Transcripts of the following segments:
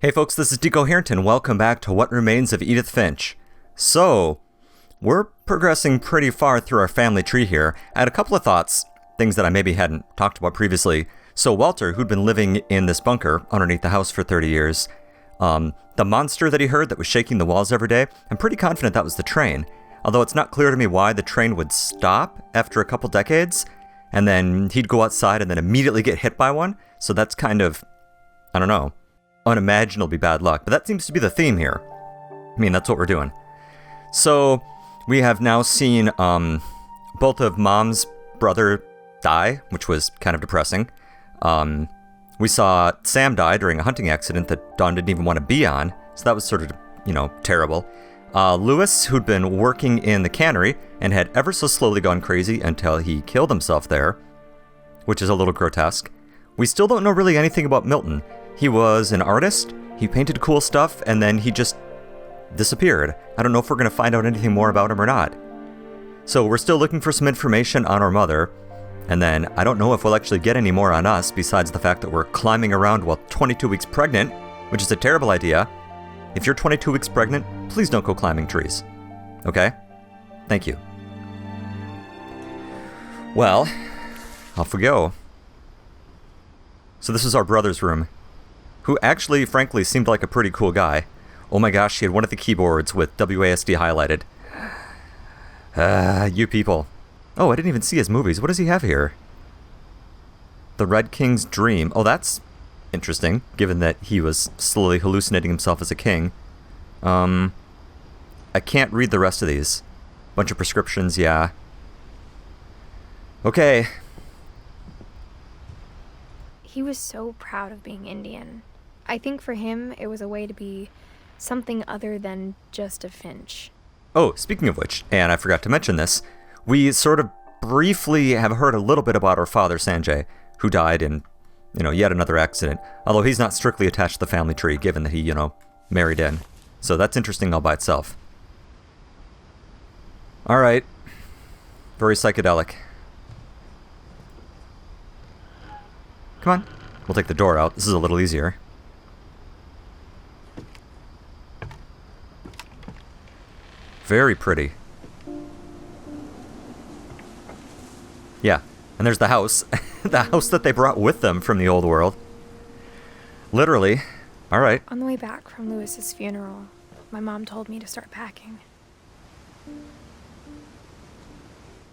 Hey folks, this is Decoherent and welcome back to What Remains of Edith Finch. So, we're progressing pretty far through our family tree here. I had a couple of thoughts, things that I maybe hadn't talked about previously. So Walter, who'd been living in this bunker underneath the house for 30 years, the monster that he heard that was shaking the walls every day, I'm pretty confident that was the train. Although it's not clear to me why the train would stop after a couple decades, and then he'd go outside and then immediately get hit by one. So that's kind of, I don't know, unimaginably bad luck. But that seems to be the theme here. I mean, that's what we're doing. So we have now seen both of Mom's brother die, which was kind of depressing. We saw Sam die during a hunting accident that Dawn didn't even want to be on. So that was sort of, terrible. Lewis, who'd been working in the cannery and had ever so slowly gone crazy until he killed himself there, which is a little grotesque. We still don't know really anything about Milton. He was an artist, he painted cool stuff, and then he just disappeared. I don't know if we're going to find out anything more about him or not. So we're still looking for some information on our mother, and then I don't know if we'll actually get any more on us besides the fact that we're climbing around while 22 weeks pregnant, which is a terrible idea. If you're 22 weeks pregnant, please don't go climbing trees. Okay? Thank you. Well, off we go. So this is our brother's room, who actually, frankly, seemed like a pretty cool guy. Oh my gosh, he had one of the keyboards with WASD highlighted. You people. Oh, I didn't even see his movies. What does he have here? The Red King's Dream. Oh, that's interesting, given that he was slowly hallucinating himself as a king. I can't read the rest of these. Bunch of prescriptions, yeah. Okay. He was so proud of being Indian. I think for him, it was a way to be something other than just a Finch. Oh, speaking of which, and I forgot to mention this, we sort of briefly have heard a little bit about our father, Sanjay, who died in, yet another accident. Although he's not strictly attached to the family tree, given that he, married in. So that's interesting all by itself. Alright. Very psychedelic. Come on. We'll take the door out. This is a little easier. Very pretty. Yeah. And there's the house. The house that they brought with them from the old world. Literally. Alright. On the way back from Lewis's funeral, my mom told me to start packing.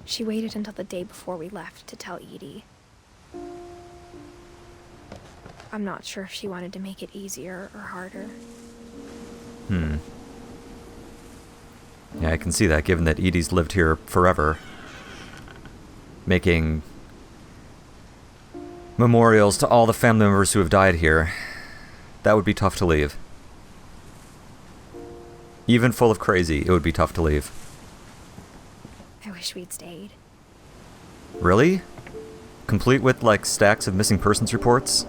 She waited until the day before we left to tell Edie. I'm not sure if she wanted to make it easier or harder. Yeah, I can see that, given that Edie's lived here forever. Making memorials to all the family members who have died here. That would be tough to leave. Even full of crazy, it would be tough to leave. I wish we'd stayed. Really? Complete with, stacks of missing persons reports?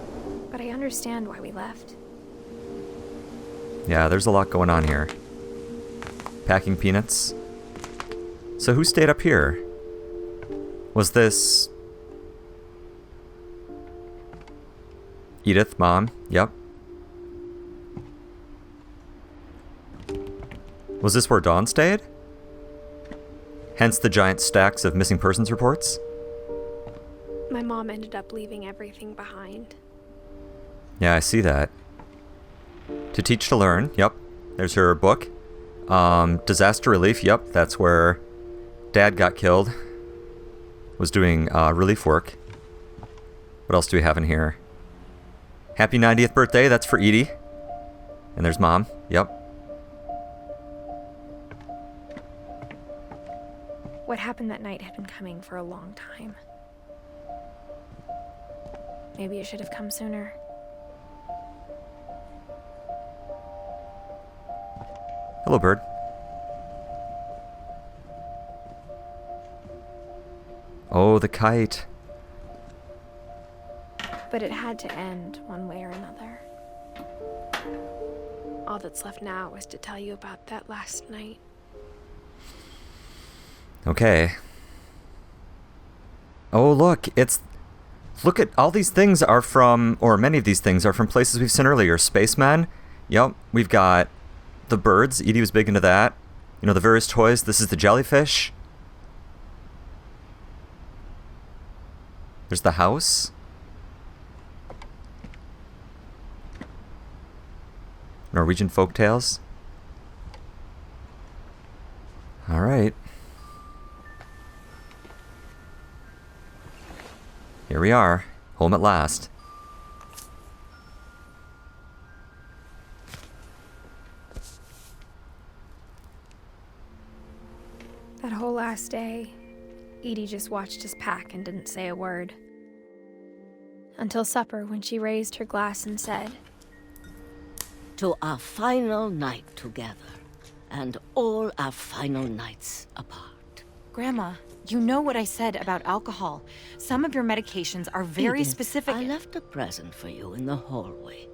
But I understand why we left. Yeah, there's a lot going on here. Packing peanuts. So who stayed up here? Was this Edith, Mom? Yep. Was this where Dawn stayed? Hence the giant stacks of missing persons reports? My mom ended up leaving everything behind. Yeah, I see that. To Teach to Learn, yep. There's her book. Disaster Relief, yep. That's where Dad got killed. Was doing relief work. What else do we have in here? Happy 90th birthday, that's for Edie. And there's Mom, yep. What happened that night had been coming for a long time. Maybe it should have come sooner. Hello, bird. Oh, the kite. But it had to end one way or another. All that's left now is to tell you about that last night. Okay. Oh, look, look at all these things are from, or many of these things are from places we've seen earlier. Spaceman Yep, we've got the birds. Edie was big into that. You know, the various toys. This is the jellyfish. There's the house. Norwegian folk tales. All right. Here we are, home at last. That whole last day, Edie just watched us pack and didn't say a word. Until supper, when she raised her glass and said, "To our final night together, and all our final nights apart." Grandma, you know what I said about alcohol. Some of your medications are very Edith, specific. I left a present for you in the hallway.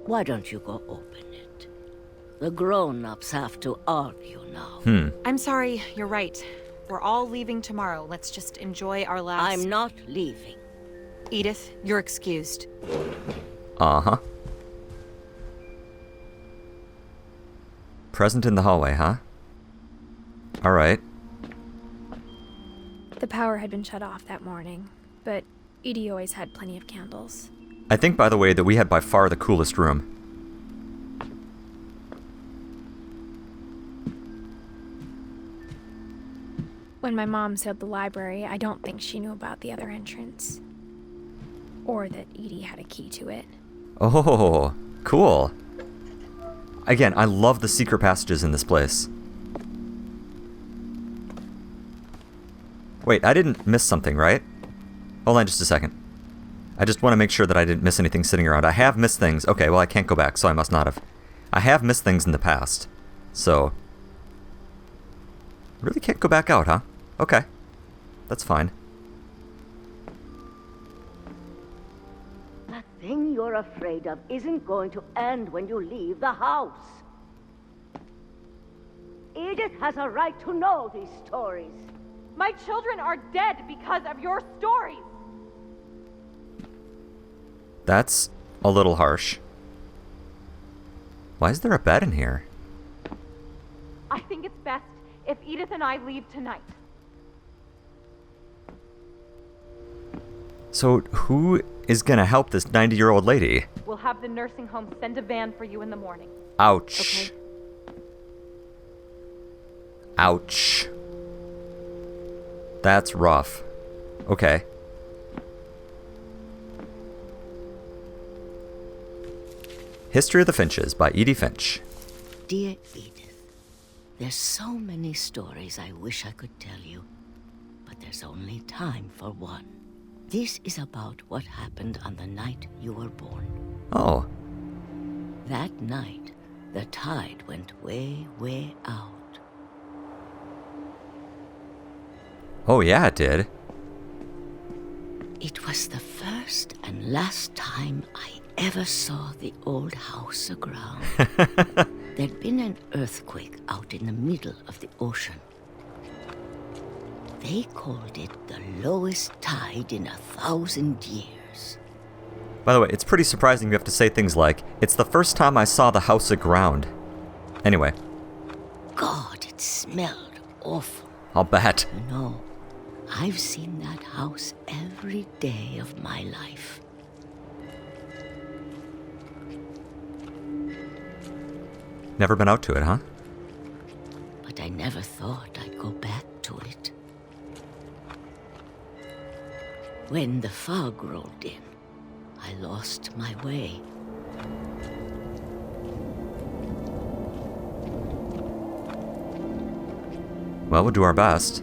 Why don't you go open it? The grown-ups have to argue now. I'm sorry, you're right. We're all leaving tomorrow. Let's just enjoy our last... I'm not leaving. Edith, you're excused. Uh-huh. Present in the hallway, huh? All right. the power had been shut off that morning, but Edie always had plenty of candles. I think, by the way, that we had by far the coolest room. When my mom sealed the library, I don't think she knew about the other entrance. Or that Edie had a key to it. Oh, cool. Again, I love the secret passages in this place. Wait, I didn't miss something, right? Hold on just a second. I just want to make sure that I didn't miss anything sitting around. I have missed things. Okay, well, I can't go back, so I must not have. I have missed things in the past. So... really can't go back out, huh? Okay. That's fine. The thing you're afraid of isn't going to end when you leave the house. Edith has a right to know these stories. My children are dead because of your stories. That's a little harsh. Why is there a bed in here? I think it's best if Edith and I leave tonight. So, who is gonna help this 90-year-old lady? We'll have the nursing home send a van for you in the morning. Ouch. Okay. Ouch. That's rough. Okay. History of the Finches by Edith Finch. Dear Edith, there's so many stories I wish I could tell you, but there's only time for one. This is about what happened on the night you were born. Oh. That night, the tide went way, way out. Oh yeah, it did. It was the first and last time I ever saw the old house aground. There'd been an earthquake out in the middle of the ocean. They called it the lowest tide in 1,000 years. By the way, it's pretty surprising you have to say things like, "It's the first time I saw the house aground." Anyway. God, it smelled awful. I'll bet. You know, I've seen that house every day of my life. Never been out to it, huh? But I never thought I'd go back to it. When the fog rolled in, I lost my way. Well, we'll do our best.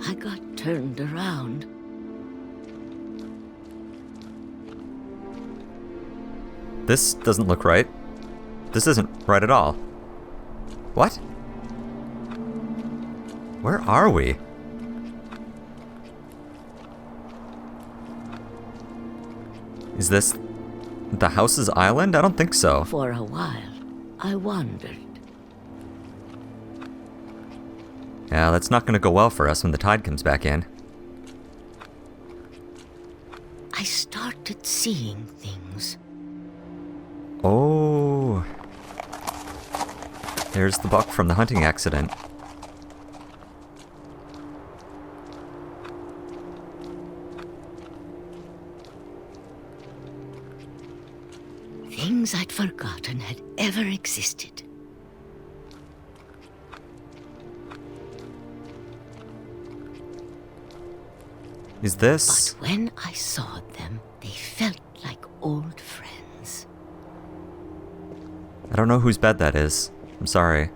I got turned around. This doesn't look right. This isn't right at all. What? Where are we? Is this the house's island? I don't think so. For a while, I wandered. Yeah, that's not going to go well for us when the tide comes back in. I started seeing things. Oh. There's the buck from the hunting accident. Things I'd forgotten had ever existed. Is this... But when I saw them, they felt like old friends. I don't know whose bed that is. I'm sorry.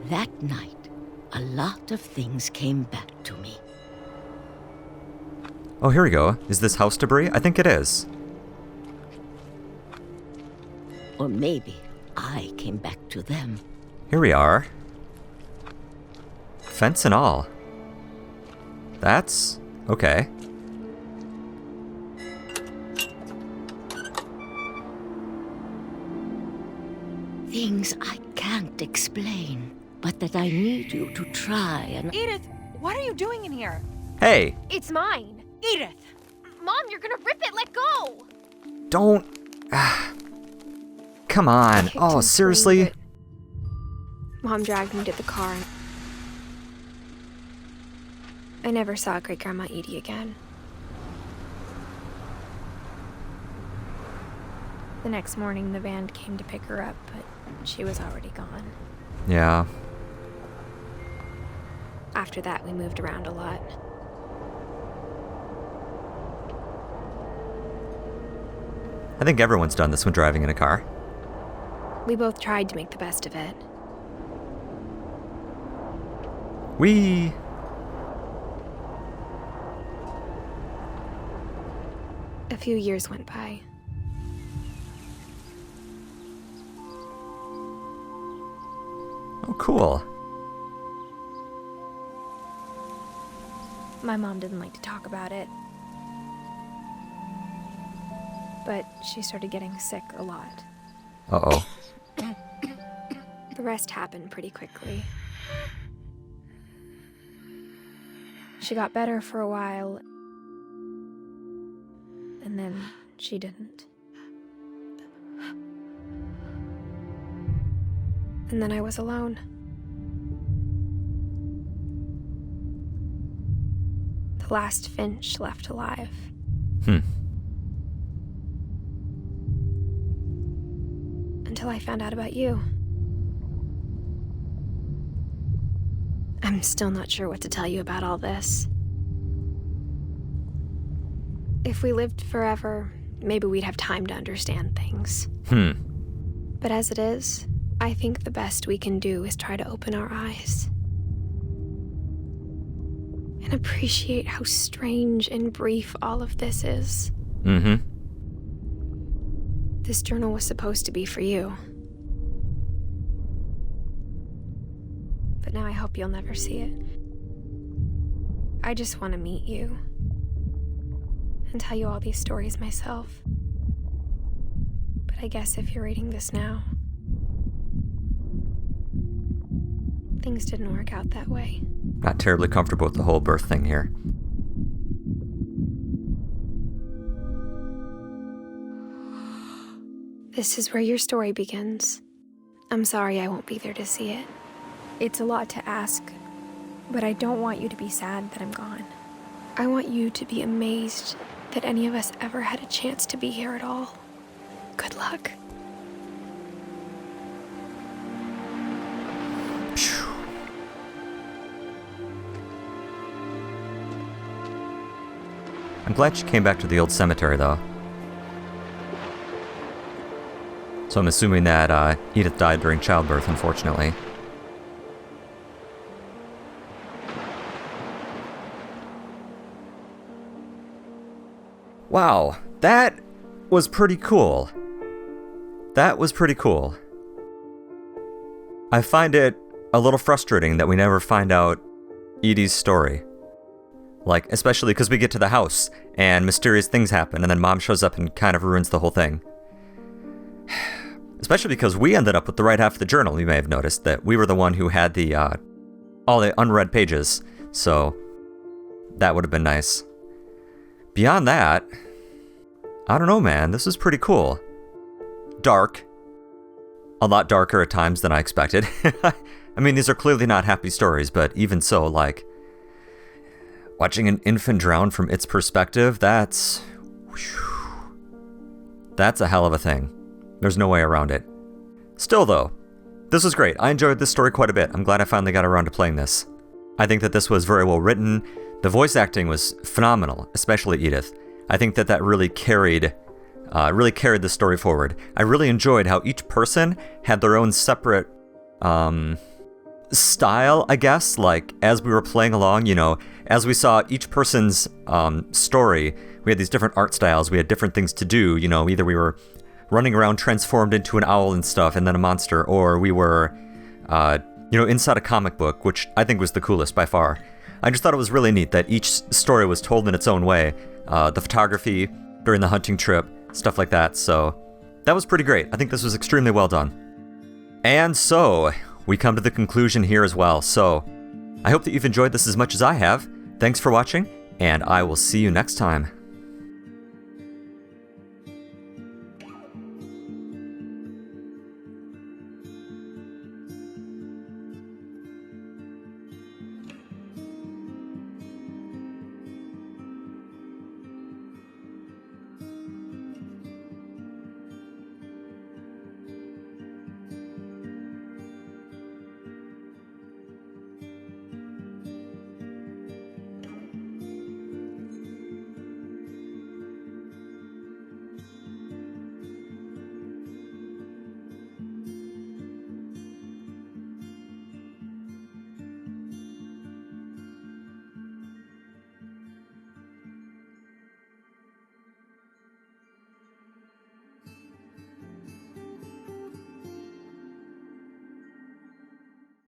That night, a lot of things came back to me. Oh, here we go. Is this house debris? I think it is. Or maybe I came back to them. Here we are. Fence and all. That's... okay. Things I can't explain, but that I need you to try and... Edith, what are you doing in here? Hey! It's mine. Edith! Mom, you're gonna rip it. Let go. Don't... Come on. Kicked Oh, and seriously? screamed, but Mom dragged me to the car. I never saw Great Grandma Edie again. The next morning, the van came to pick her up, but she was already gone. Yeah. After that, we moved around a lot. I think everyone's done this when driving in a car. We both tried to make the best of it. Whee! A few years went by. Oh, cool. My mom didn't like to talk about it. But she started getting sick a lot. Uh-oh. The rest happened pretty quickly. She got better for a while, and then she didn't. And then I was alone. The last Finch left alive. Until I found out about you. I'm still not sure what to tell you about all this. If we lived forever, maybe we'd have time to understand things. But as it is, I think the best we can do is try to open our eyes. And appreciate how strange and brief all of this is. This journal was supposed to be for you. But now I hope you'll never see it. I just want to meet you. And tell you all these stories myself. But I guess if you're reading this now, things didn't work out that way. Not terribly comfortable with the whole birth thing here. This is where your story begins. I'm sorry I won't be there to see it. It's a lot to ask, but I don't want you to be sad that I'm gone. I want you to be amazed that any of us ever had a chance to be here at all. Good luck. I'm glad she came back to the old cemetery, though. So I'm assuming that Edith died during childbirth, unfortunately. Wow, that was pretty cool. That was pretty cool. I find it a little frustrating that we never find out Edie's story. Like, especially because we get to the house and mysterious things happen and then Mom shows up and kind of ruins the whole thing. Especially because we ended up with the right half of the journal. You may have noticed that we were the one who had the all the unread pages, so that would have been nice. Beyond that, I don't know, man. This is pretty cool. Dark, a lot darker at times than I expected. I mean, these are clearly not happy stories, but even so, like, watching an infant drown from its perspective, that's a hell of a thing. There's no way around it. Still, though, this was great. I enjoyed this story quite a bit. I'm glad I finally got around to playing this. I think that this was very well written. The voice acting was phenomenal, especially Edith. I think that really carried the story forward. I really enjoyed how each person had their own separate style, I guess. Like, as we were playing along, you know, as we saw each person's story, we had these different art styles. We had different things to do. You know, either we were running around transformed into an owl and stuff and then a monster, or we were, inside a comic book, which I think was the coolest by far. I just thought it was really neat that each story was told in its own way. The photography during the hunting trip, stuff like that. So that was pretty great. I think this was extremely well done. And so we come to the conclusion here as well. So I hope that you've enjoyed this as much as I have. Thanks for watching, and I will see you next time.